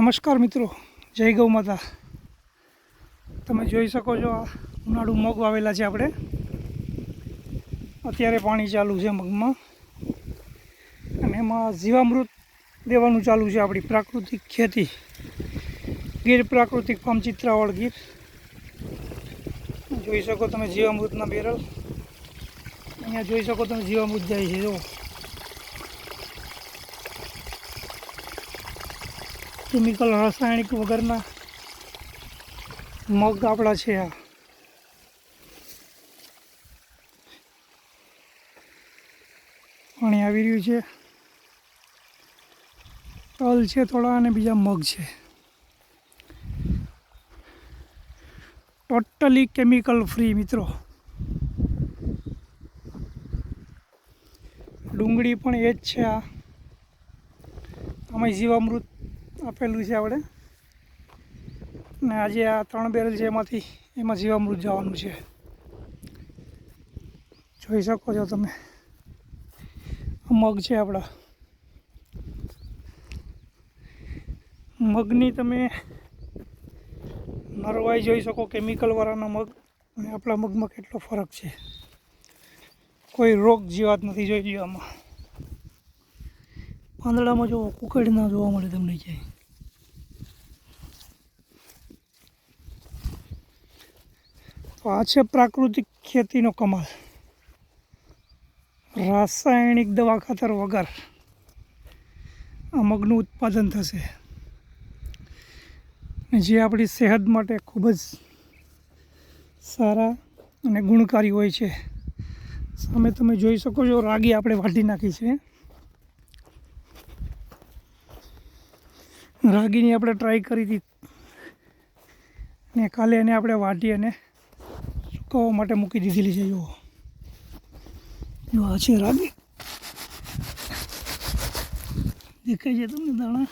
નમસ્કાર મિત્રો, જય ગૌ માતા। તમે જોઈ શકો છો આ ઉનાળુ મગ વાવેલા છે આપણે। અત્યારે પાણી ચાલુ છે મગમાં અને એમાં જીવામૃત દેવાનું ચાલુ છે। આપણી પ્રાકૃતિક ખેતી ગીર પ્રાકૃતિક ફાર્મ ચિત્રાવળ ગીર। જોઈ શકો તમે જીવામૃતના બેરલ, અહીંયા જોઈ શકો તમે જીવામૃત જાય છે। જો કેમિકલ રાસાયણિક વગરના મગ આપણા છે। આ પાણી આવી રહ્યું છે, તલ છે થોડા અને બીજા મગ છે। ટોટલી કેમિકલ ફ્રી મિત્રો। ડુંગળી પણ એ જ છે। આમાં જીવામૃત આપેલું છે આપણે, ને આજે આ 3 બેરલ છે એમાં જીવામૃત જવાનું છે। જોઈ શકો છો તમે મગ છે આપણા। મગની તમે નરવાઈ જોઈ શકો, કેમિકલવાળાના મગ અને આપણા મગમાં કેટલો ફરક છે। કોઈ રોગ જીવાત નથી જોઈ લ્યો આમાં। પાંદડામાં જો કુકડ ના જોવા મળે તમને ક્યાંય। તો આ છે પ્રાકૃતિક ખેતીનો કમાલ। રાસાયણિક દવા ખાતર વગર આ મગનું ઉત્પાદન થશે, જે આપણી સેહત માટે ખૂબ જ સારા અને ગુણકારી હોય છે। સામે તમે જોઈ શકો છો રાગી આપણે વાટી નાખી છે। રાગીની આપણે ટ્રાય કરી હતી ને કાલે એને આપણે વાટી અને સુકાવવા માટે મૂકી દીધેલી છે। જો આ છે રાગી, દેખાય છે તમને દાણા?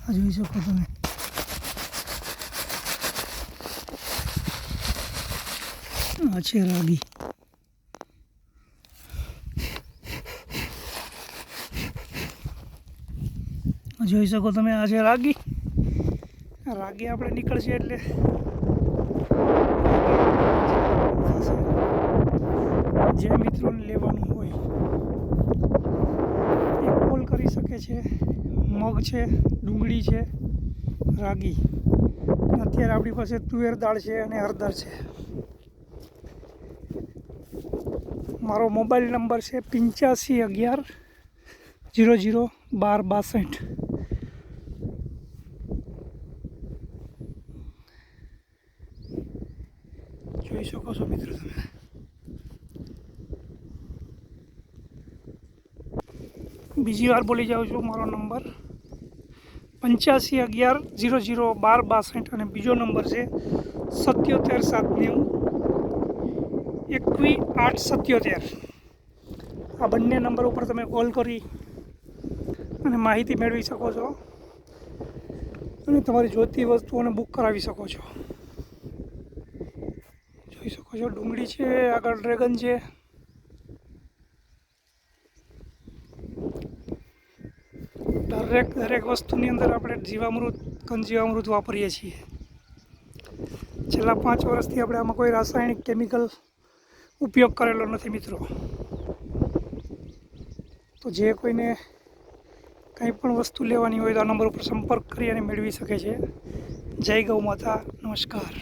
આ જોઈ શકો તમે। આ છે રાગી। જોઈ શકો તમે આ છે રાગી। રાગી આપણે નીકળશે એટલે જે મિત્રોને લેવાનું હોય એ કોલ કરી શકે છે। મગ છે, ડુંગળી છે, રાગી, અત્યારે આપણી પાસે તુવેર દાળ છે અને હળદર છે। મારો મોબાઈલ નંબર છે 8511 00 12 62। જોઈ શકો છો મિત્રો તમે। બીજી વાર બોલી જાઉં છું, મારો નંબર 8511 00 12 62 અને બીજો નંબર છે 77 790 21 877। આ બંને નંબર ઉપર તમે કોલ કરી અને માહિતી મેળવી શકો છો અને તમારી જોઈતી વસ્તુઓને બુક કરાવી શકો છો। જોઈ શકો છો ડુંગળી છે, આગળ ડ્રેગન છે। દરેક વસ્તુની અંદર આપણે જીવામૃત, ઘનજીવામૃત વાપરીએ છીએ। છેલ્લા 5 વર્ષથી આપણે આમાં કોઈ રાસાયણિક કેમિકલ ઉપયોગ કરેલો નથી મિત્રો। તો જે કોઈને કંઈ પણ વસ્તુ લેવાની હોય તો આ નંબર ઉપર સંપર્ક કરી અને મેળવી શકે છે। જય ગૌ માતા, નમસ્કાર।